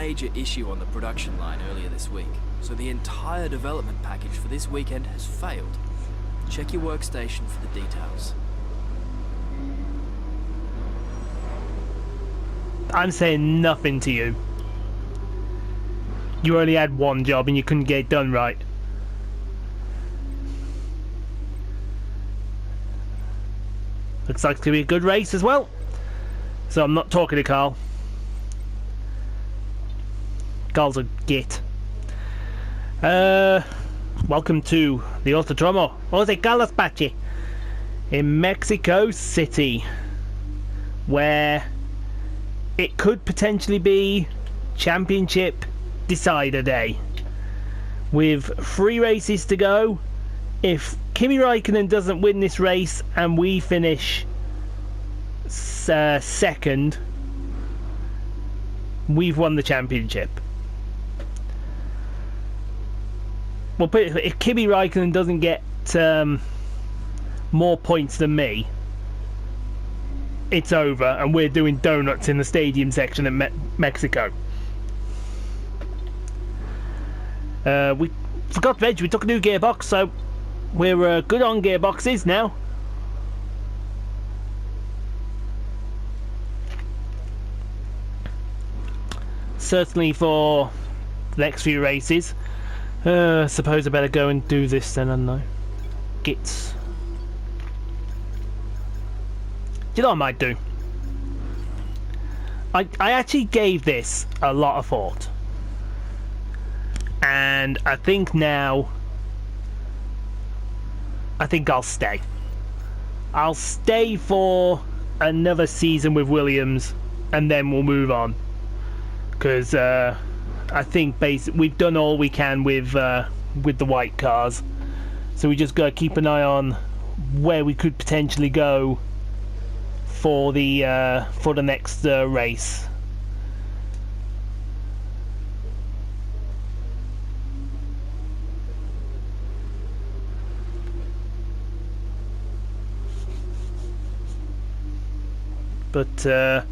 major issue on the production line earlier this week, so the entire development package for this weekend has failed. Check your workstation for the details. I'm saying nothing to you. You only had one job and you couldn't get it done right. Looks like it's going to be a good race as well. So I'm not talking to Carl. Carl's a git. Welcome to the Autodromo Hermanos in Mexico City, where it could potentially be championship decider day. With 3 races to go, if Kimi Raikkonen doesn't win this race and we finish second, we've won the championship. Well, if Kimi Raikkonen doesn't get more points than me, it's over and we're doing donuts in the stadium section at Mexico. We forgot to mention we took a new gearbox, so we're good on gearboxes now. Certainly for the next few races. Suppose I better go and do this then, hadn't I? Gits. Do you know what I might do? I actually gave this a lot of thought. And I think now, I think I'll stay. I'll stay for another season with Williams and then we'll move on. Because I think we've done all we can with the white cars. So we just got to keep an eye on where we could potentially go for the next race. But I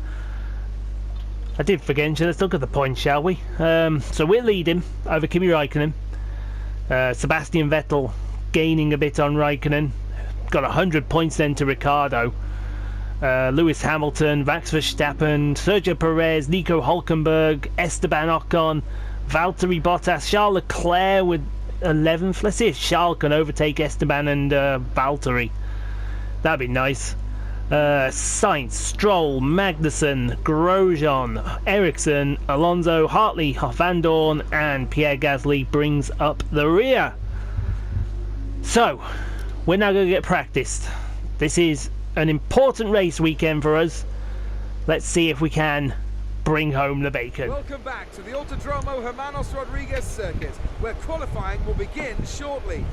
did forget, let's look at the points, shall we? So we're leading over Kimi Raikkonen. Sebastian Vettel gaining a bit on Raikkonen. Got 100 points then to Ricciardo. Lewis Hamilton, Max Verstappen, Sergio Perez, Nico Hülkenberg, Esteban Ocon, Valtteri Bottas, Charles Leclerc with 11th. Let's see if Charles can overtake Esteban and Valtteri. That'd be nice. Sainz, Stroll, Magnussen, Grosjean, Ericsson, Alonso, Hartley, Van Dorn and Pierre Gasly brings up the rear. So, we're now going to get practiced. This is an important race weekend for us. Let's see if we can bring home the bacon. Welcome back to the Autodromo Hermanos Rodriguez circuit, where qualifying will begin shortly.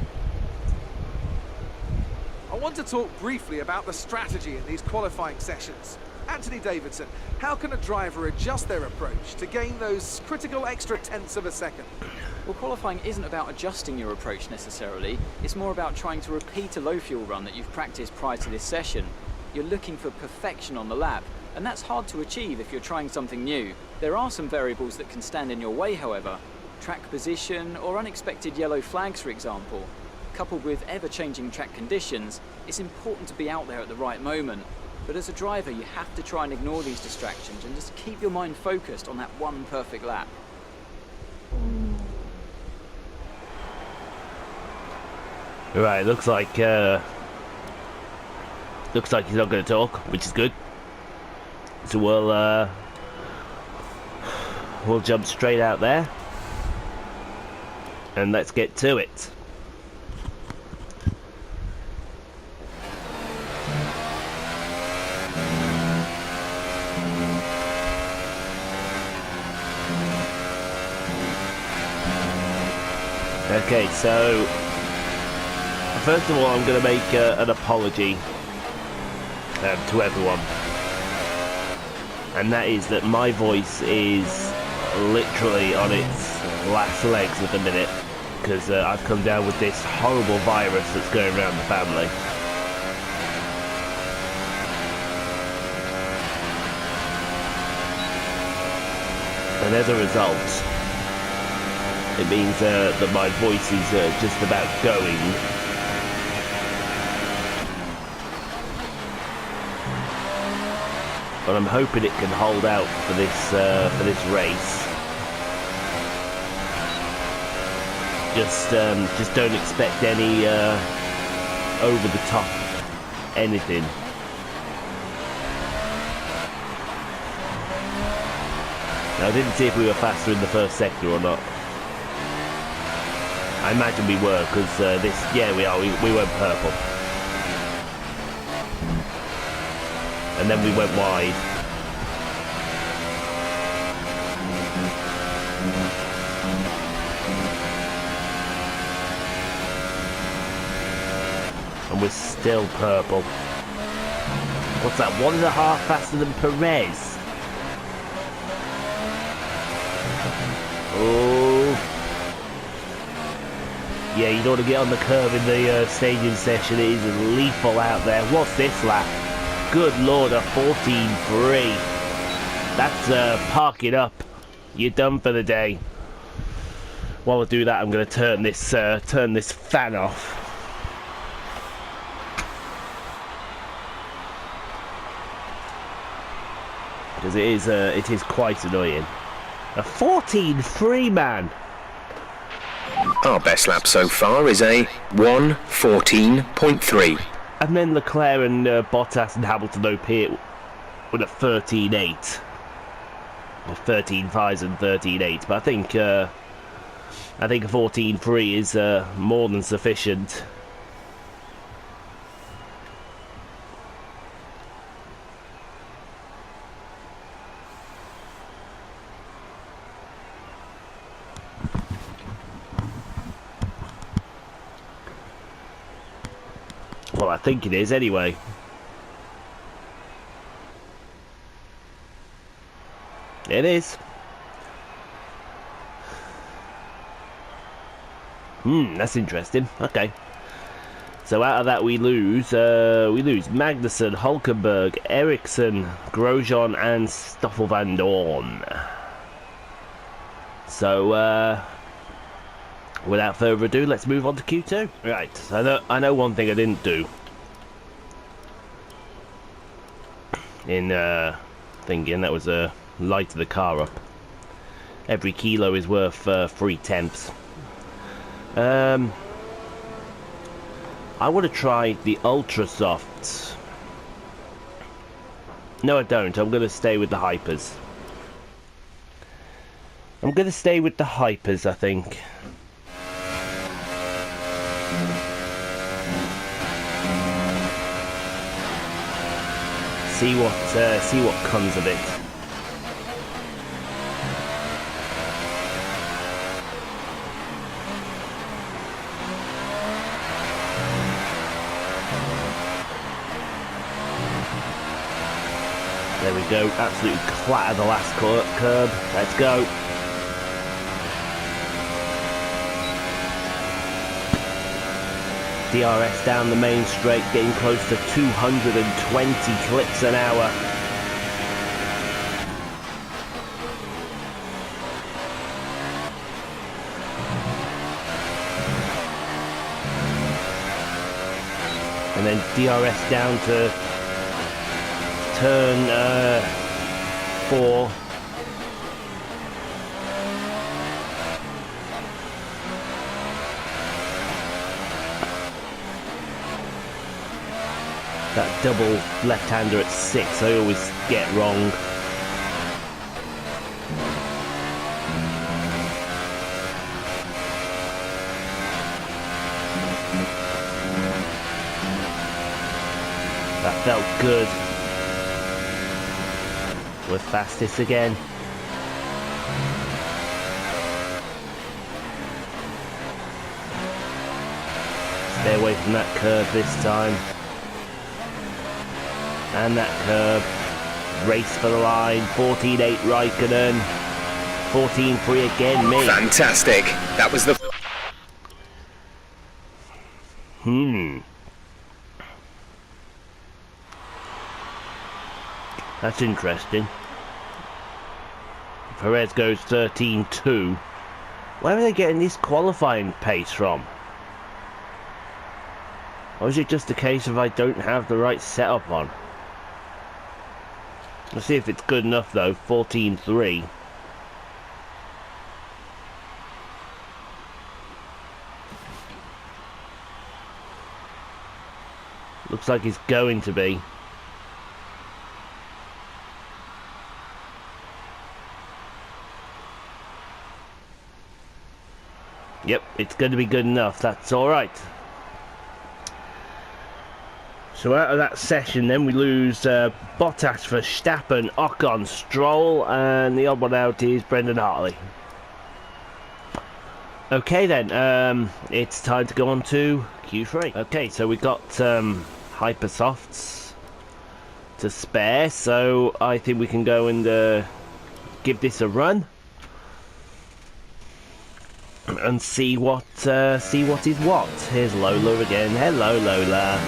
I want to talk briefly about the strategy in these qualifying sessions. Anthony Davidson, how can a driver adjust their approach to gain those critical extra tenths of a second? Well, qualifying isn't about adjusting your approach necessarily. It's more about trying to repeat a low fuel run that you've practiced prior to this session. You're looking for perfection on the lap, and that's hard to achieve if you're trying something new. There are some variables that can stand in your way, however. Track position or unexpected yellow flags, for example. Coupled with ever-changing track conditions, it's important to be out there at the right moment. But as a driver, you have to try and ignore these distractions and just keep your mind focused on that one perfect lap. Right, looks like he's not going to talk, which is good. So we'll jump straight out there, and let's get to it. Okay, so first of all, I'm going to make an apology to everyone, and that is that my voice is literally on its last legs at the minute, because I've come down with this horrible virus that's going around the family. And as a result, it means that my voice is just about going. But I'm hoping it can hold out for this race. Just don't expect any over the top anything. Now, I didn't see if we were faster in the first sector or not. I imagine we were, because we are. We went purple. And then we went wide. And we're still purple. What's that, 1.5 faster than Perez? Oh. Yeah, you don't want to get on the curve in the staging session. It is lethal out there. What's this lap? Good lord, a 14.3. That's park it up. You're done for the day. While I do that, I'm going to turn this fan off. Because it is quite annoying. A 14.3, man. Our best lap so far is a 1:14.3. And then Leclerc and Bottas and Hamilton OP with a 13.8. Or 13.5s and 13.8. But I think a 14.3 is more than sufficient. Well, I think it is anyway. It is. That's interesting. Okay. So out of that we lose Magnussen, Hulkenberg, Ericsson, Grosjean and Stoffel van Dorn. So without further ado, let's move on to Q2. Right, I know one thing I didn't do in thinking, that was lighten the car up. Every kilo is worth 3/10. I want to try the Ultra Softs. No, I don't. I'm going to stay with the Hypers. I think. See what comes of it. There we go. Absolutely clatter the last curb. Let's go. DRS down the main straight, getting close to 220 clicks an hour. And then DRS down to turn 4. That double left-hander at 6, I always get wrong. That felt good. We're fastest again. Stay away from that curve this time. And that curb. Race for the line. 14.8 Raikkonen. 14.3 again, me. Fantastic. That was the... That's interesting. Perez goes 13.2. Where are they getting this qualifying pace from? Or is it just a case of I don't have the right setup on? Let's see if it's good enough though. 14.3. Looks like it's going to be. Yep, it's going to be good enough. That's alright. So out of that session then we lose Bottas, Verstappen, Ocon, Stroll, and the odd one out is Brendan Hartley. Okay then, it's time to go on to Q3. Okay, so we got Hypersofts to spare, so I think we can go and give this a run and see what is what. Here's Lola again. Hello, Lola.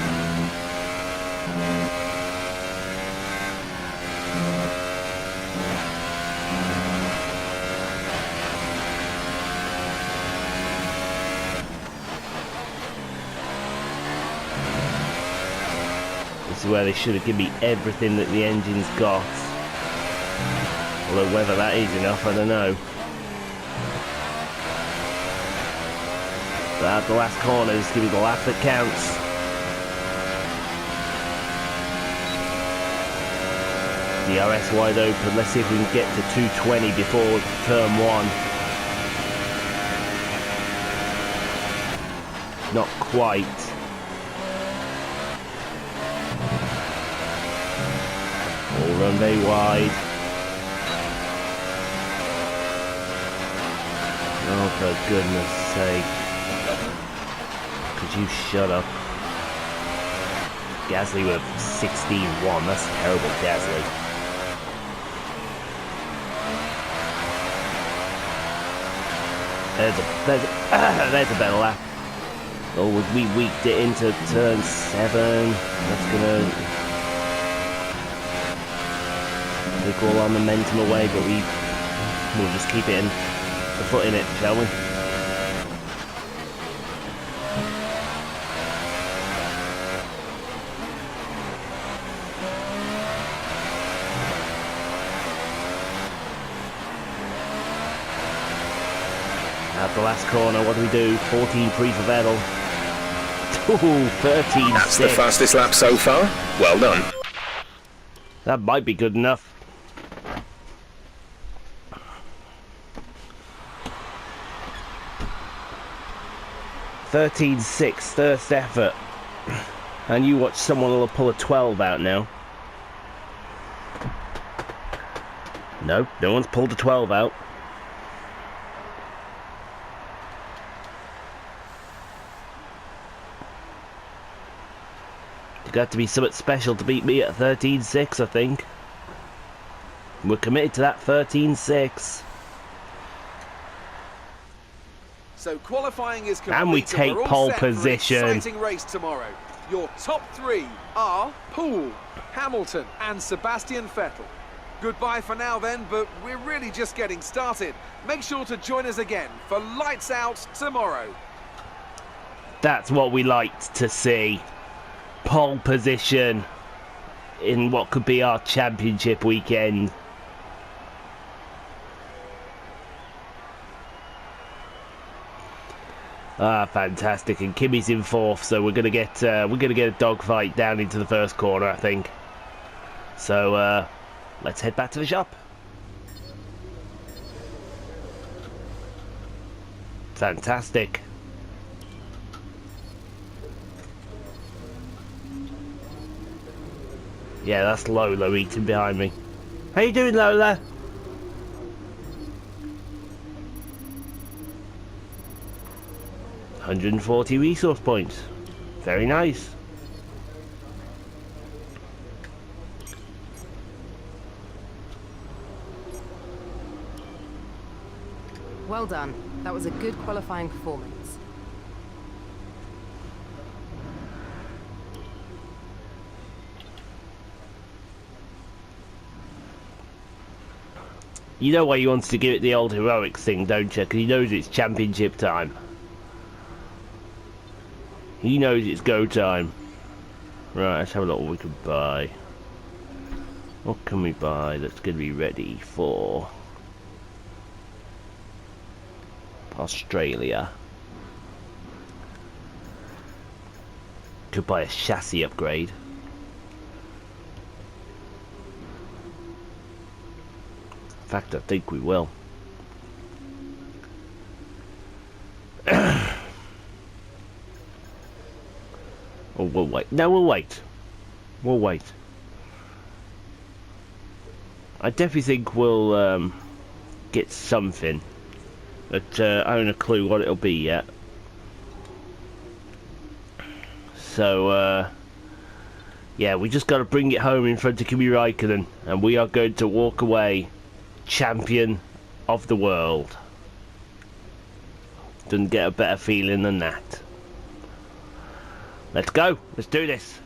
This is where they should have given me everything that the engine's got. Although whether that is enough, I don't know. But at the last corner, just give me the lap that counts. DRS wide open. Let's see if we can get to 220 before turn 1. Not quite. All run very wide. Oh, for goodness sake. Could you shut up? Gasly with 16.1. That's terrible, Gasly. There's a better lap. Oh, we weaked it into turn 7. That's gonna take all our momentum away, but we'll just keep it in the foot in it, shall we? At the last corner, what do we do? 14.3 for Vettel. Ooh, 13.6. That's the fastest lap so far. Well done. That might be good enough. 13.6, first effort. And you watch someone will pull a 12 out now. No, no one's pulled a 12 out. You got to be something special to beat me at 13.6, I think. We're committed to that 13.6. So qualifying is complete, And we take we're all pole set for an position. exciting race tomorrow. Your top 3 are Paul, Hamilton and Sebastian Vettel. Goodbye for now then, but we're really just getting started. Make sure to join us again for Lights Out tomorrow. That's what we liked to see. Pole position in what could be our championship weekend. Ah, fantastic! And Kimi's in 4th, so we're gonna get a dogfight down into the first corner, I think. So let's head back to the shop. Fantastic. Yeah, that's Lola eating behind me. How you doing, Lola? $140 resource points. Very nice. Well done. That was a good qualifying performance. You know why he wants to give it the old heroics thing, don't you? Because he knows it's championship time. He knows it's go time. Right, let's have a look what we can buy. What can we buy that's going to be ready for Australia? Could buy a chassis upgrade. In fact, I think we will. Oh, we'll wait. No, we'll wait. We'll wait. I definitely think we'll get something. But I don't have a clue what it'll be yet. So, yeah, we just got to bring it home in front of Kimi Raikkonen. And we are going to walk away champion of the world. Doesn't get a better feeling than that. Let's go. Let's do this.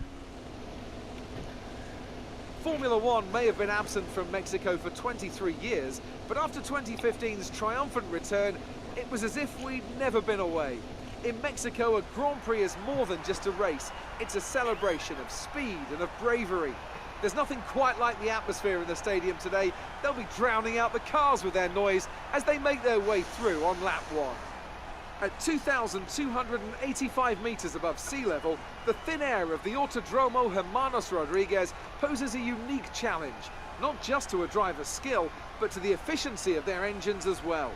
Formula One may have been absent from Mexico for 23 years, but after 2015's triumphant return, it was as if we'd never been away. In Mexico, a Grand Prix is more than just a race. It's a celebration of speed and of bravery. There's nothing quite like the atmosphere in the stadium today. They'll be drowning out the cars with their noise as they make their way through on lap 1. At 2,285 metres above sea level, the thin air of the Autodromo Hermanos Rodriguez poses a unique challenge, not just to a driver's skill, but to the efficiency of their engines as well.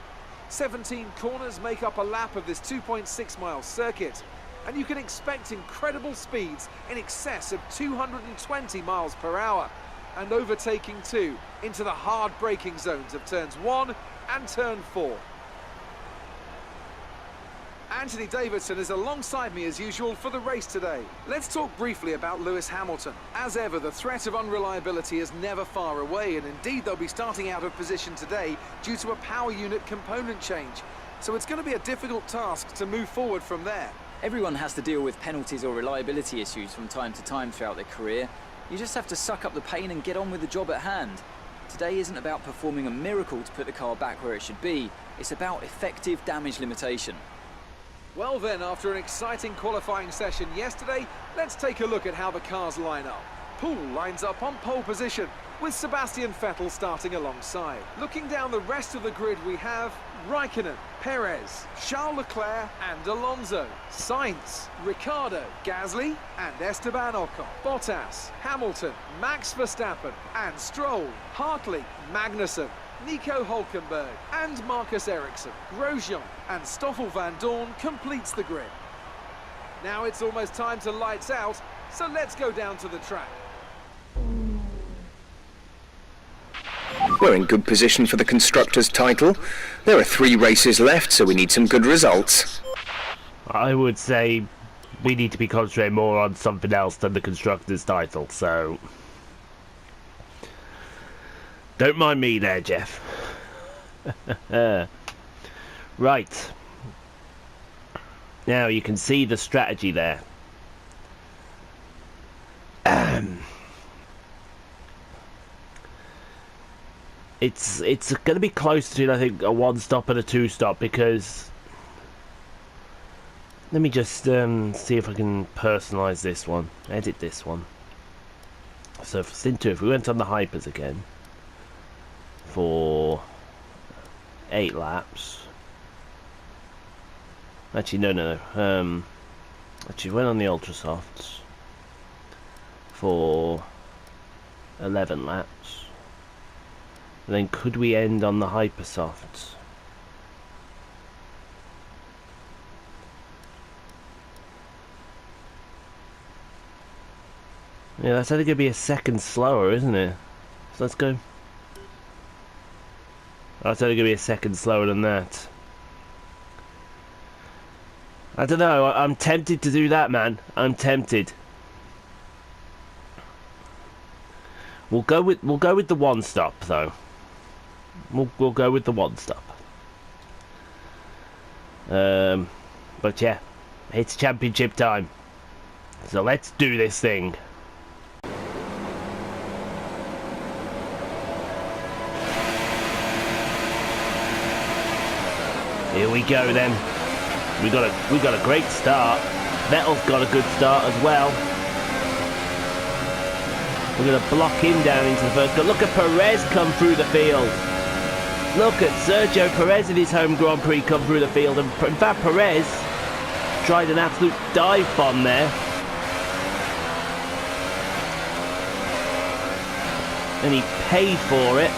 17 corners make up a lap of this 2.6-mile circuit, and you can expect incredible speeds in excess of 220 miles per hour, and overtaking too into the hard braking zones of turns 1 and turn 4. Anthony Davidson is alongside me as usual for the race today. Let's talk briefly about Lewis Hamilton. As ever, the threat of unreliability is never far away, and indeed they'll be starting out of position today due to a power unit component change. So it's going to be a difficult task to move forward from there. Everyone has to deal with penalties or reliability issues from time to time throughout their career. You just have to suck up the pain and get on with the job at hand. Today isn't about performing a miracle to put the car back where it should be. It's about effective damage limitation. Well then, after an exciting qualifying session yesterday, let's take a look at how the cars line up. Poole lines up on pole position, with Sebastian Vettel starting alongside. Looking down the rest of the grid, we have Raikkonen, Perez, Charles Leclerc and Alonso, Sainz, Ricciardo, Gasly and Esteban Ocon, Bottas, Hamilton, Max Verstappen and Stroll, Hartley, Magnussen, Nico Hülkenberg and Marcus Ericsson, Grosjean and Stoffel van Dorn completes the grid. Now it's almost time to lights out, so let's go down to the track. We're in good position for the Constructors' title. There are 3 races left, so we need some good results. I would say we need to be concentrating more on something else than the Constructors' title, so... Don't mind me there, Jeff. Right. Now you can see the strategy there. It's going to be close to, I think, a 1-stop and a 2-stop, because... Let me just see if I can personalise this one. Edit this one. So for Stint 2, if we went on the hypers again... for 8 laps. Actually, no. Actually, went on the Ultra Softs for 11 laps. And then could we end on the Hyper Softs? Yeah, that's only going to be a second slower, isn't it? So let's go. That's only going to be a second slower than that. I don't know. I'm tempted to do that, man. I'm tempted. We'll go with the 1-stop though. We'll go with the 1-stop. But yeah, it's championship time. So let's do this thing. Here we go then. We got a great start. Vettel's got a good start as well. We're going to block him down into the first. Look at Perez come through the field. Look at Sergio Perez in his home Grand Prix come through the field. And in fact, Perez tried an absolute dive bomb there. And he paid for it.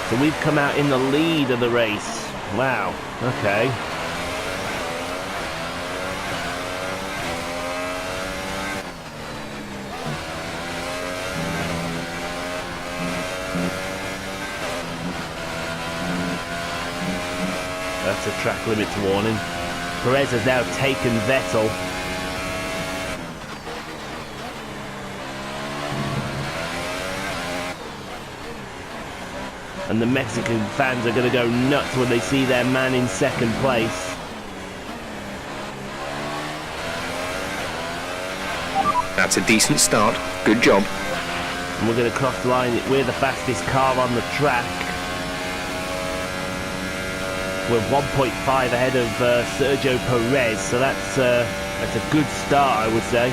So we've come out in the lead of the race. Wow, okay. That's a track limits warning. Perez has now taken Vettel. And the Mexican fans are going to go nuts when they see their man in second place. That's a decent start. Good job. And we're going to cross the line. We're the fastest car on the track. We're 1.5 ahead of Sergio Perez, so that's a good start, I would say.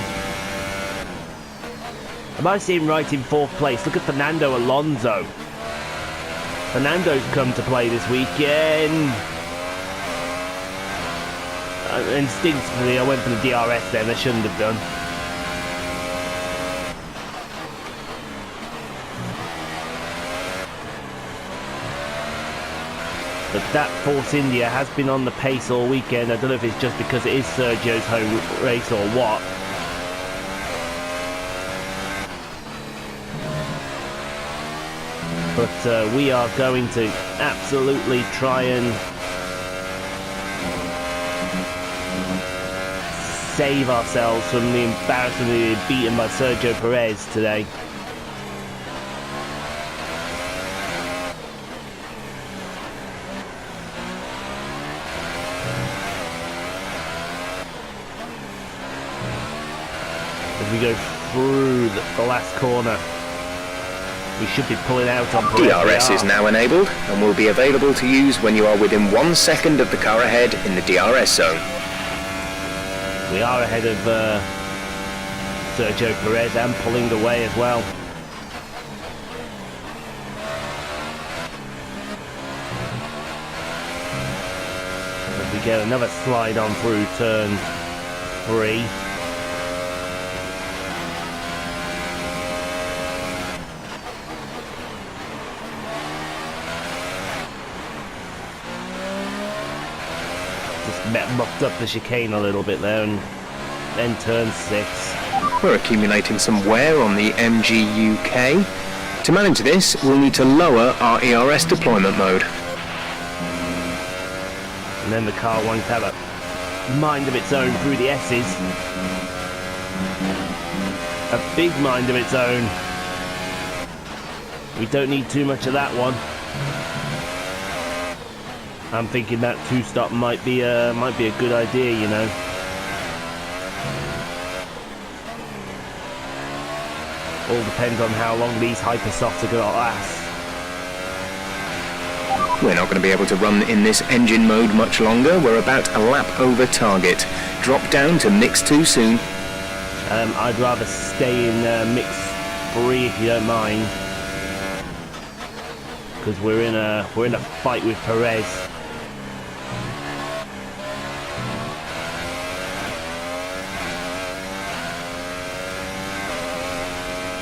Am I seeing right in fourth place? Look at Fernando Alonso. Fernando's come to play this weekend. Instinctively, I went for the DRS then. I shouldn't have done. But that Force India has been on the pace all weekend. I don't know if it's just because it is Sergio's home race or what. But we are going to absolutely try and save ourselves from the embarrassment of being beaten by Sergio Perez today. As we go through the last corner, we should be pulling out on Perez. DRS is now enabled and will be available to use when you are within 1 second of the car ahead in the DRS zone. We are ahead of Sergio Perez and pulling away as well. As we get another slide on through turn 3. Mucked up the chicane a little bit there, and then turn 6. We're accumulating some wear on the MG UK. To manage this, we'll need to lower our ERS deployment mode. And then the car won't have a mind of its own through the S's. A big mind of its own. We don't need too much of that one. I'm thinking that 2-stop might be a good idea, you know. All depends on how long these hypersofts are going to last. We're not going to be able to run in this engine mode much longer. We're about a lap over target. Drop down to mix 2 soon. I'd rather stay in mix 3 if you don't mind, because we're in a fight with Perez.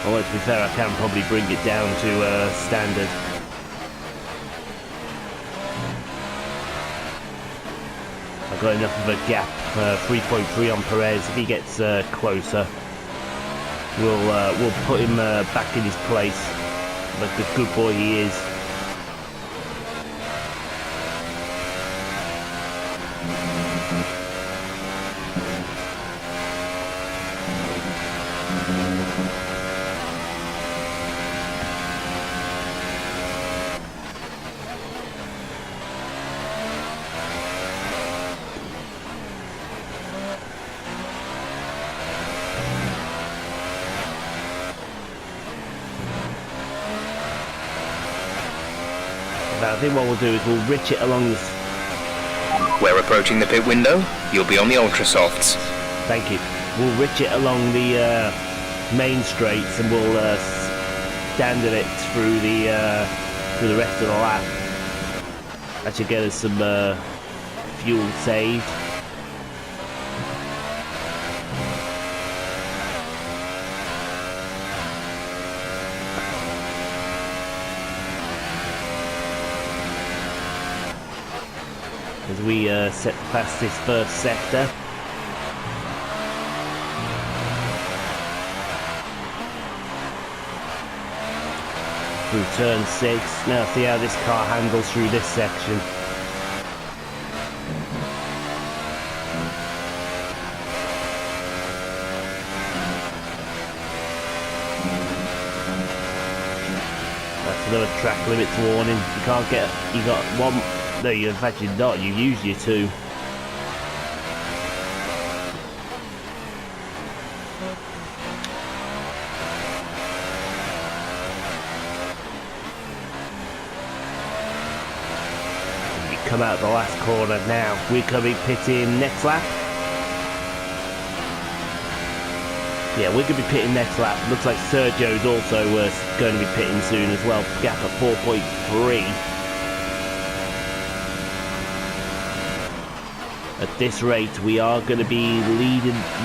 Although to be fair, I can probably bring it down to standard. I've got enough of a gap, 3.3 on Perez. If he gets closer, we'll put him back in his place, like the good boy he is. I think what we'll do is we'll rich it along the... We're approaching the pit window. You'll be on the ultra softs. Thank you. We'll rich it along the main straights and we'll standard it through the rest of the lap. That should get us some fuel saved. As we set past this first sector. Through turn 6. Now see how this car handles through this section. That's another track limits warning. You can't get... You got one... No, in fact you're not. You use your 2. Come out the last corner now. We're coming pitting next lap. Yeah, we're going to be pitting next lap. Looks like Sergio's also going to be pitting soon as well. Gap at 4.3. At this rate, we are going to be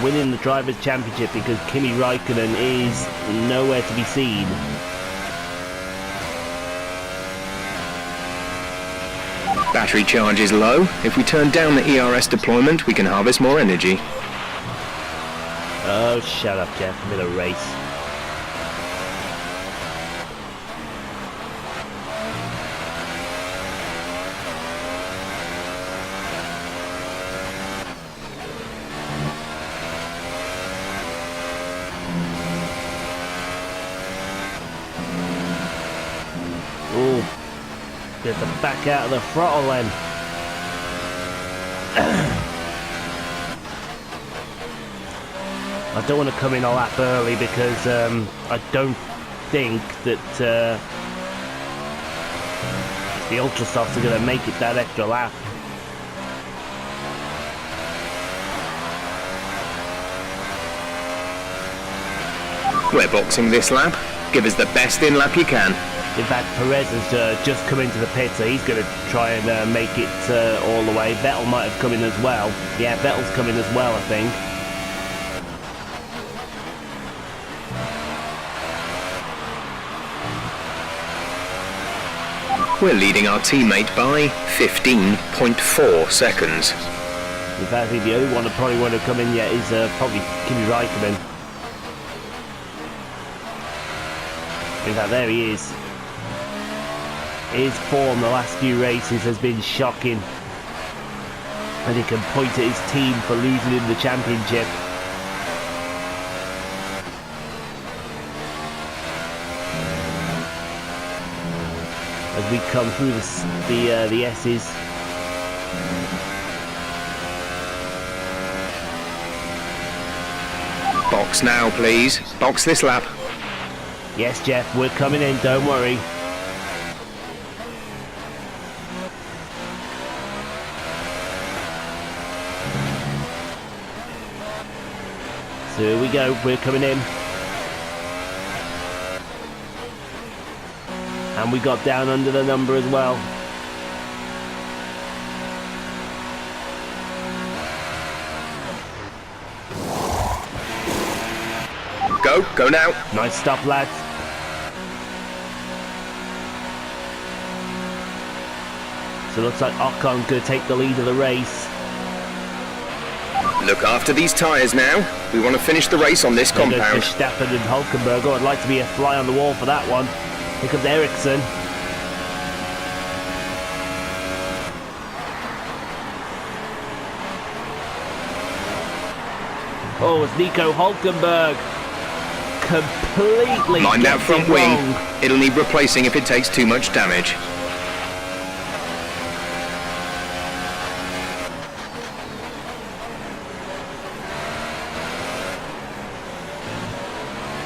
winning the Drivers' Championship because Kimi Raikkonen is nowhere to be seen. Battery charge is low. If we turn down the ERS deployment, we can harvest more energy. Oh, shut up, Jeff. I'm in a race. Ooh. Get the back out of the throttle then. I don't want to come in a lap early because I don't think that the Ultra Softs are going to make it that extra lap. We're boxing this lap. Give us the best in lap you can. In fact, Perez has just come into the pit, so he's going to try and make it all the way. Vettel might have come in as well. Yeah, Vettel's coming as well, I think. We're leading our teammate by 15.4 seconds. In fact, I think the only one that probably won't have come in yet is probably Kimi Raikkonen. In fact, there he is. His form the last few races has been shocking. And he can point at his team for losing in the championship. As we come through the S's. Box now, please. Box this lap. Yes, Jeff, we're coming in, don't worry. So here we go, we're coming in. And we got down under the number as well. Go now. Nice stop, lads. So it looks like Ocon's going to take the lead of the race. Look after these tyres now. We want to finish the race on this compound. Verstappen and Hulkenberg. Oh, I'd like to be a fly on the wall for that one. Here comes Ericsson. Oh, it's Nico Hulkenberg. Completely Mind that front wing. Wrong. It'll need replacing if it takes too much damage.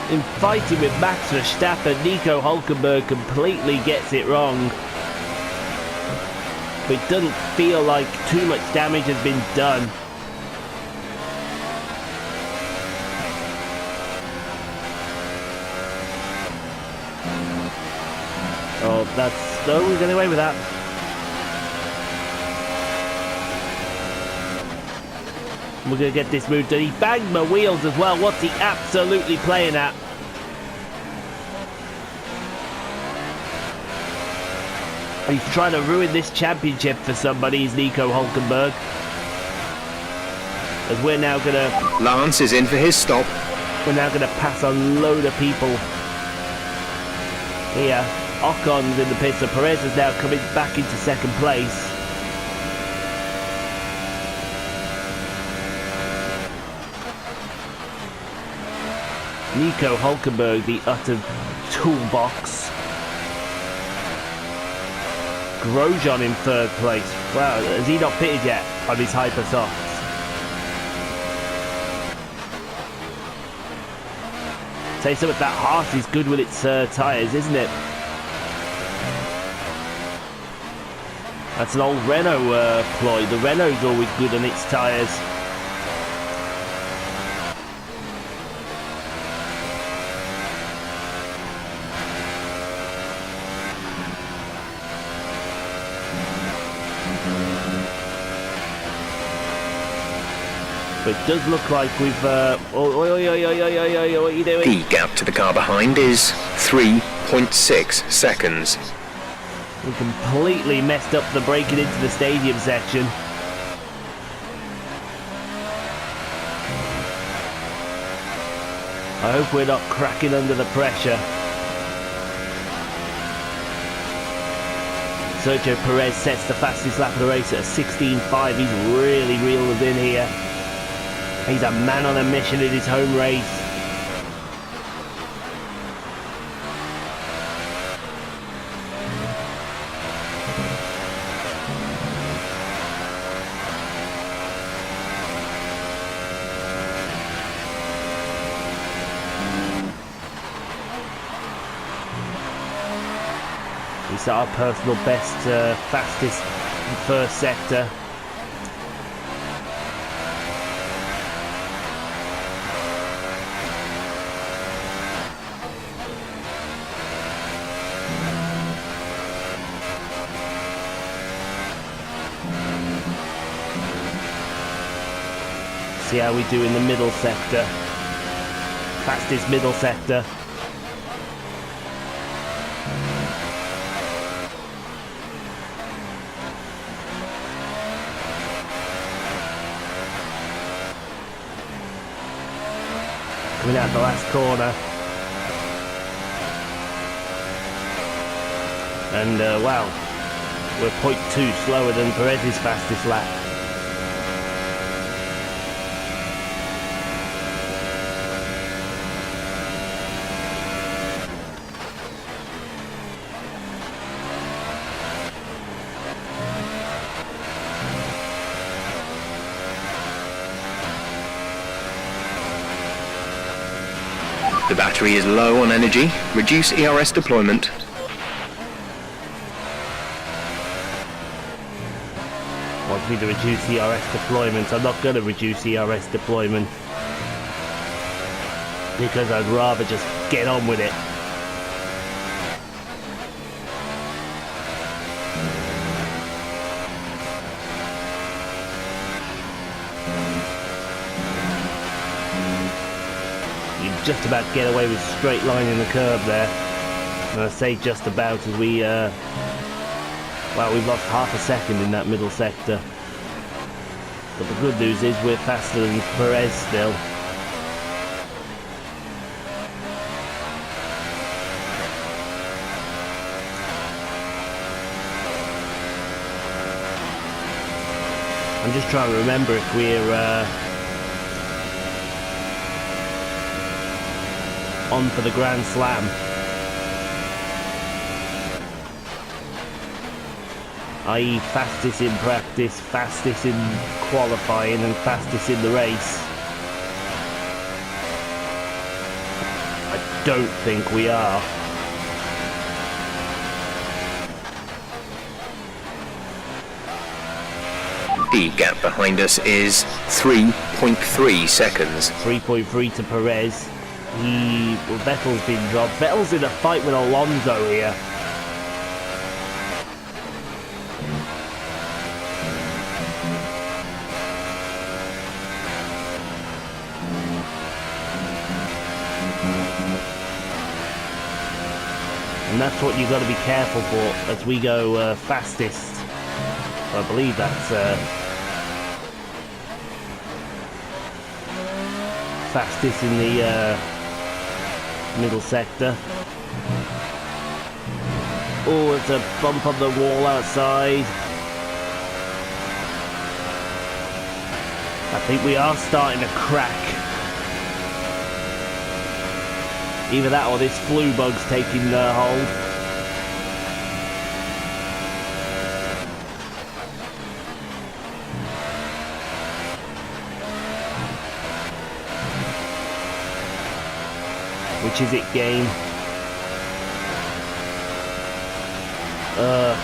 In fighting with Max Verstappen, Nico Hulkenberg completely gets it wrong. but it doesn't feel like too much damage has been done. Oh, that's... No, we're getting away with that. We're going to get this move done. He banged my wheels as well. What's he absolutely playing at? He's trying to ruin this championship for somebody, is Nico Hulkenberg. As we're now going to... Lance is in for his stop. We're now going to pass a load of people here. Ocon's in the pits, so Perez is now coming back into second place. Nico Hulkenberg, the utter toolbox. Grosjean in third place. Wow, has he not pitted yet on his hypersofts? Say something, that Haas is good with its tyres, isn't it? That's an old Renault ploy. The Renault's always good on its tyres. But it does look like we've... what are you doing? The gap to the car behind is 3.6 seconds. We completely messed up the braking into the stadium section. I hope we're not cracking under the pressure. Sergio Perez sets the fastest lap of the race at a 16.5. He's really reeled us in here. He's a man on a mission in his home race. He's our personal best, fastest first sector. See how we do in the middle sector. Fastest middle sector. Coming out the last corner. And wow, we're 0.2 slower than Perez's fastest lap. The battery is low on energy. Reduce ERS deployment. Wants me to reduce ERS deployment. I'm not going to reduce ERS deployment because I'd rather just get on with it. Just about get away with straight line in the curb there. And I say just about as we, well, we've lost half a second in that middle sector. But the good news is we're faster than Perez still. I'm just trying to remember if we're on for the Grand Slam. I.e. fastest in practice, fastest in qualifying and fastest in the race. I don't think we are. speed gap behind us is 3.3 seconds. 3.3 to Perez. Well, Vettel's been dropped. Vettel's in a fight with Alonso here. And that's what you've got to be careful for as we go fastest. I believe that's fastest in the middle sector. Oh, it's a bump on the wall outside. I think we are starting to crack. Either that or this flu bug's taking hold. Which is it, game?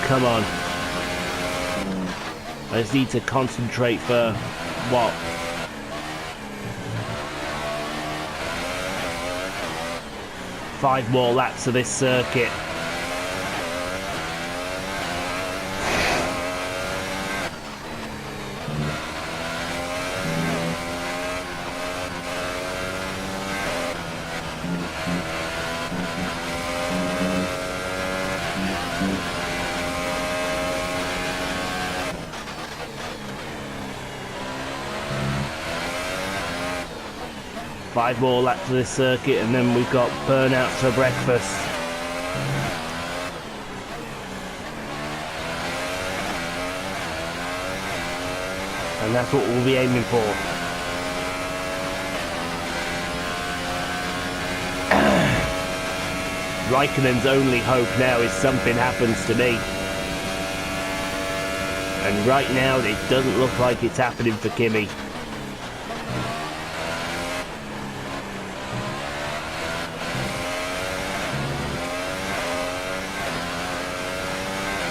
Come on. I just need to concentrate for what? Five more laps of this circuit. Five more laps of this circuit and then we've got Burnouts for breakfast. And that's what we'll be aiming for. Raikkonen's only hope now is something happens to me. And right now it doesn't look like it's happening for Kimi.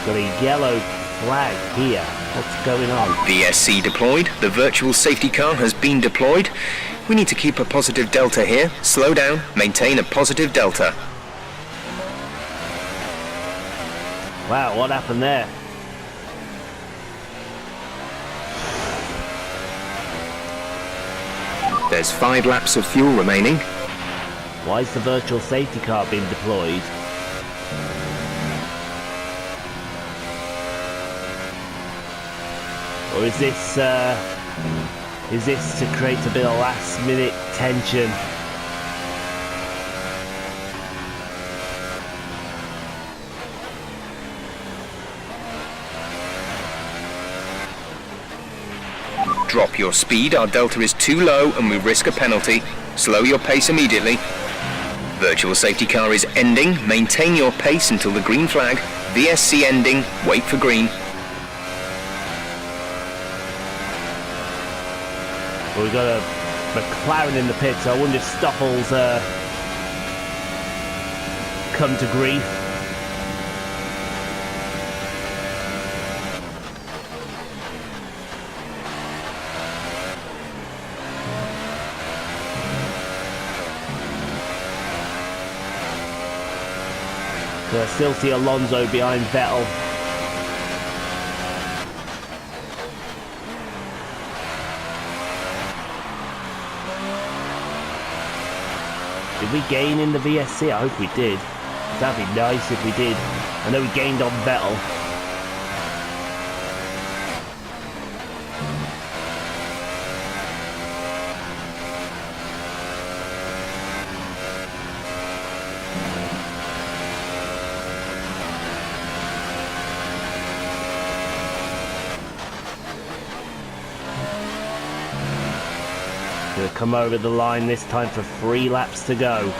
Got a yellow flag here. What's going on? VSC deployed. The virtual safety car has been deployed. We need to keep a positive delta here. Slow down, maintain a positive delta. Wow, what happened there? There's 5 laps of fuel remaining. Why is the virtual safety car being deployed? Or is this to create a bit of last minute tension? Drop your speed, our delta is too low and we risk a penalty. Slow your pace immediately. Virtual safety car is ending. Maintain your pace until the green flag. VSC ending. Wait for green. Well, we've got a McLaren in the pit, so I wonder if Stoffels come to grief. So I still see Alonso behind Vettel. Did we gain in the VSC? I hope we did. That'd be nice if we did. I know we gained on Vettel. Gonna come over the line this time for 3 laps to go.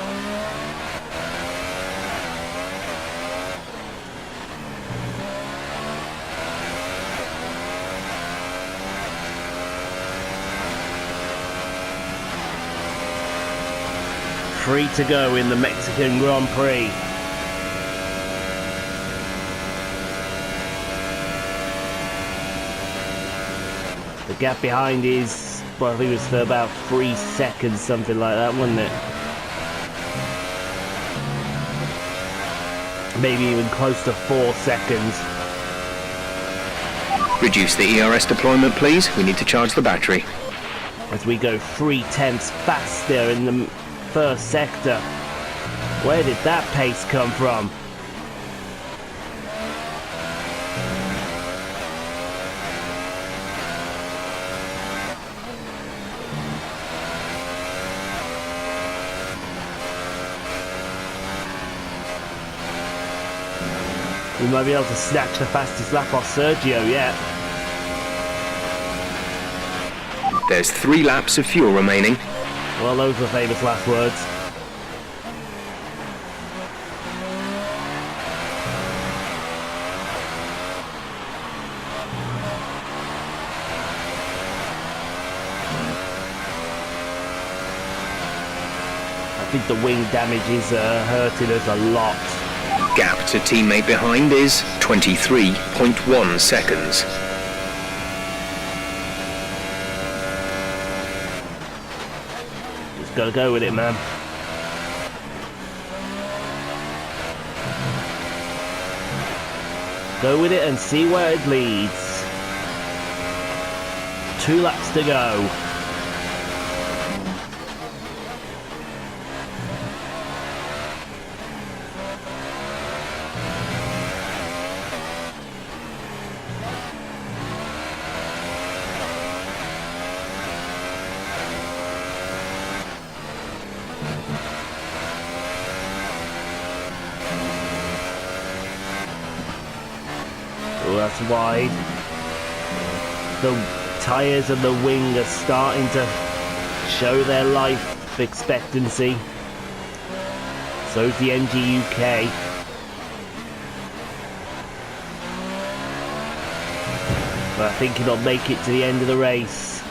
Three to go in the Mexican Grand Prix. The gap behind is, well, I think it was for about 3 seconds, something like that, wasn't it? Maybe even close to 4 seconds. Reduce the ERS deployment, please. We need to charge the battery. As we go 3/10 faster in the first sector. Where did that pace come from? We might be able to snatch the fastest lap off Sergio yet. There's 3 laps of fuel remaining. Well, those were famous last words. I think the wing damage is hurting us a lot. Gap to teammate behind is 23.1 seconds. Just gotta go with it, man. Go with it and see where it leads. 2 laps to go. Oh, that's wide. The tyres and the wing are starting to show their life expectancy. So's the MG UK. But I think it'll make it to the end of the race.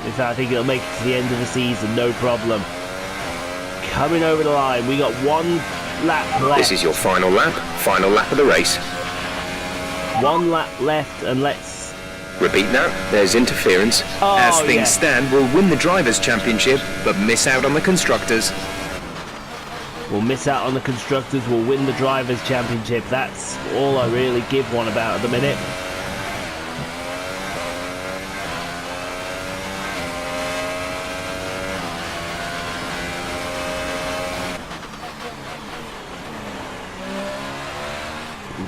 In fact, I think it'll make it to the end of the season, no problem. Coming over the line, we got 1 lap left. This is your final lap of the race. 1 lap left, and let's... Repeat that, there's interference. Oh, As things yeah. stand, we'll win the Drivers' Championship, but miss out on the Constructors. We'll miss out on the Constructors, we'll win the Drivers' Championship. That's all I really give one about at the minute.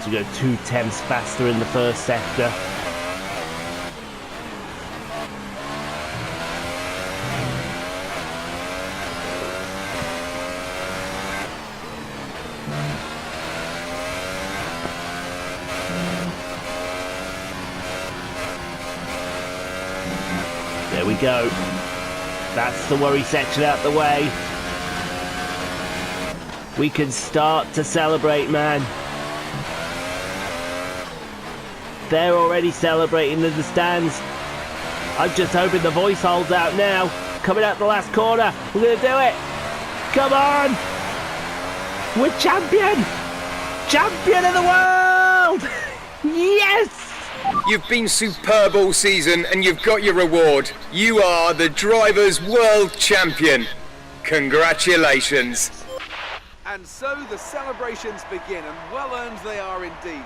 To go 2/10 faster in the first sector. There we go. That's the worry section out the way. We can start to celebrate, man. They're already celebrating in the stands. I'm just hoping the voice holds out now. Coming out the last corner. We're going to do it. Come on. We're champion. Champion of the world. Yes. You've been superb all season and you've got your reward. You are the Drivers' World Champion. Congratulations. And so the celebrations begin, and well earned they are indeed.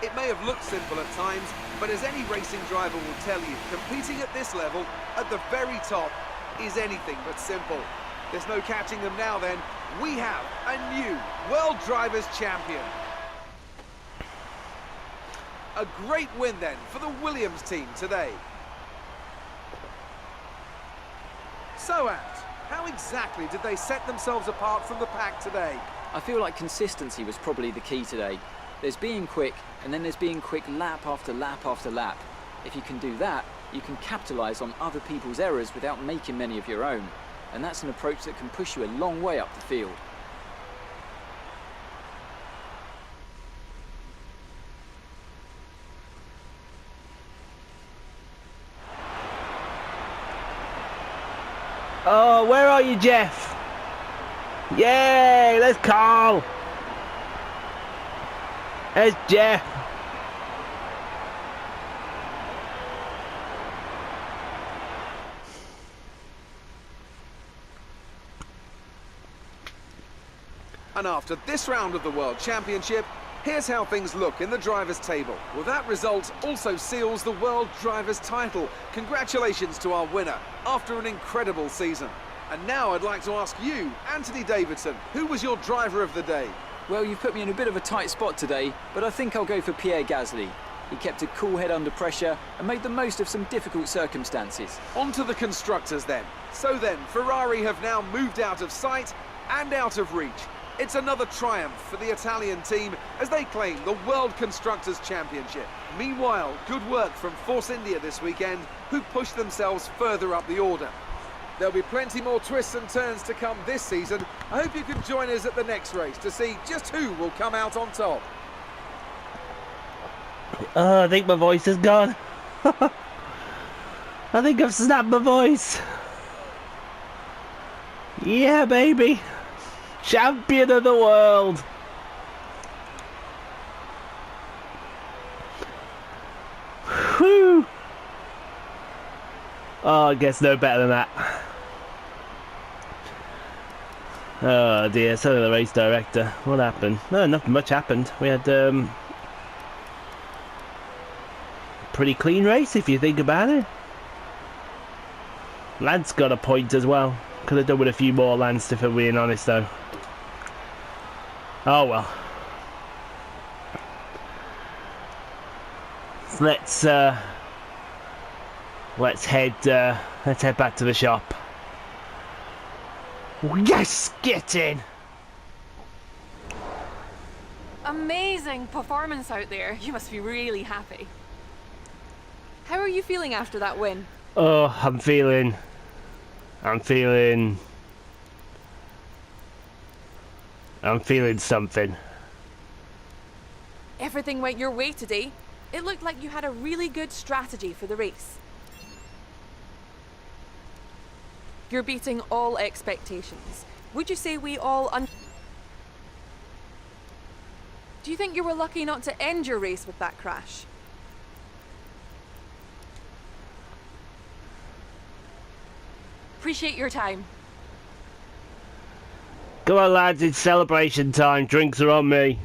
It may have looked simple at times, but as any racing driver will tell you, competing at this level, at the very top, is anything but simple. There's no catching them now then. We have a new World Drivers' Champion. A great win then for the Williams team today. So, Ant, how exactly did they set themselves apart from the pack today? I feel like consistency was probably the key today. There's being quick, and then there's being quick lap after lap after lap. If you can do that, you can capitalise on other people's errors without making many of your own. And that's an approach that can push you a long way up the field. Oh, where are you, Jeff? Yay, let's call. There's Jeff. And after this round of the World Championship, here's how things look in the drivers' table. Well, that result also seals the World Drivers' title. Congratulations to our winner after an incredible season. And now I'd like to ask you, Anthony Davidson, who was your driver of the day? Well, you've put me in a bit of a tight spot today, but I think I'll go for Pierre Gasly. He kept a cool head under pressure and made the most of some difficult circumstances. On to the constructors then. So then, Ferrari have now moved out of sight and out of reach. It's another triumph for the Italian team as they claim the World Constructors' Championship. Meanwhile, good work from Force India this weekend, who pushed themselves further up the order. There'll be plenty more twists and turns to come this season. I hope you can join us at the next race to see just who will come out on top. I think my voice is gone. I think I've snapped my voice. Yeah, baby. Champion of the world. Whew. Oh, I guess no better than that. Oh dear, so the race director. What happened? No, nothing much happened. We had pretty clean race if you think about it. Lance got a point as well. Could have done with a few more, Lance, if I'm being honest though. Oh well. Let's head back to the shop. Yes, get in. Amazing performance out there. You must be really happy. How are you feeling after that win? Oh, I'm feeling something. Everything went your way today. It looked like you had a really good strategy for the race. You're beating all expectations. Would you say we all Do you think you were lucky not to end your race with that crash? Appreciate your time. Come on, lads, it's celebration time. Drinks are on me.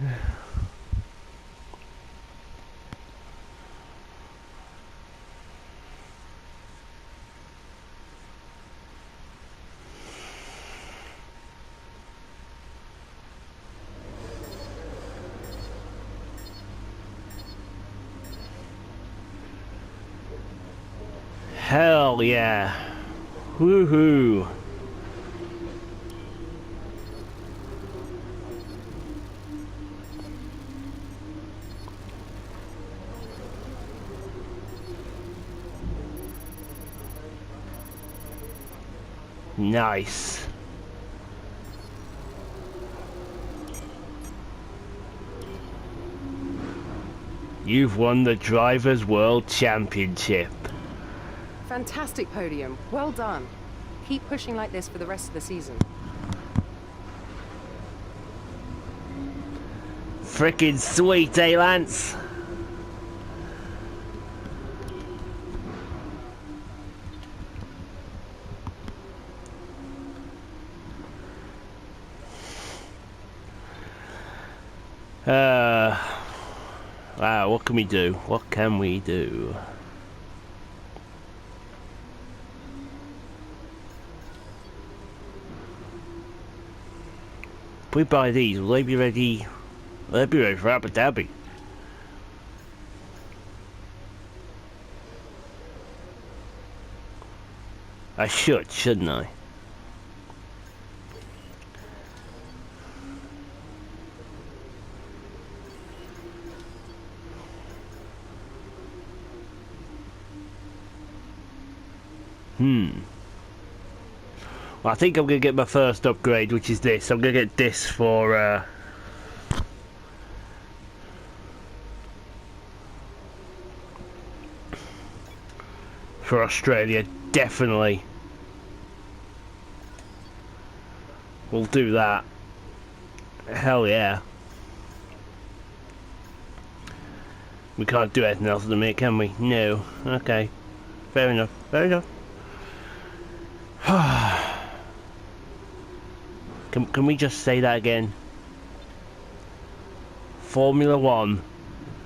Hell yeah. Woohoo. Nice. You've won the Drivers' World Championship. Fantastic podium. Well done. Keep pushing like this for the rest of the season. Frickin' sweet, eh, Lance? Wow, what can we do? What can we do? If we buy these, will they be ready? Will they be ready for Abu Dhabi? I should, shouldn't I? Well, I think I'm going to get my first upgrade, which is this. I'm going to get this for Australia, definitely. We'll do that. Hell yeah. We can't do anything else at the minute, can we? No. Okay. Fair enough. Fair enough. Can we just say that again? Formula One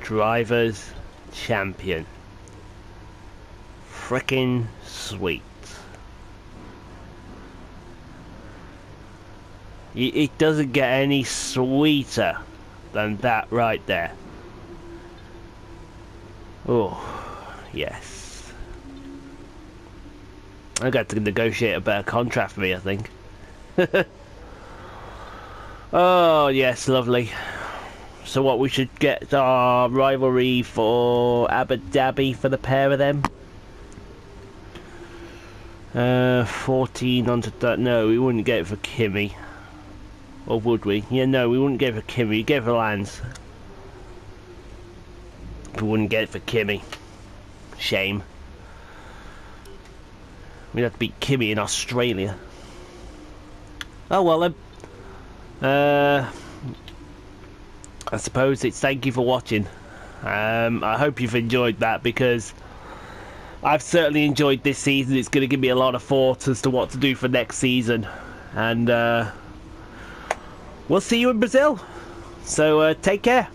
Drivers' Champion. Frickin' sweet. It doesn't get any sweeter than that right there. Oh, yes. I got to negotiate a better contract for me, I think. Oh, yes, lovely. So what, we should get our rivalry for Abu Dhabi for the pair of them? 14 onto that. No, we wouldn't get it for Kimi. Or would we? Yeah, no, we wouldn't get it for Kimi. We get it for Lance. We wouldn't get it for Kimi. Shame. We'd have to beat Kimi in Australia. Oh well then. I suppose it's thank you for watching. I hope you've enjoyed that, because I've certainly enjoyed this season. It's going to give me a lot of thoughts as to what to do for next season. And we'll see you in Brazil. So take care.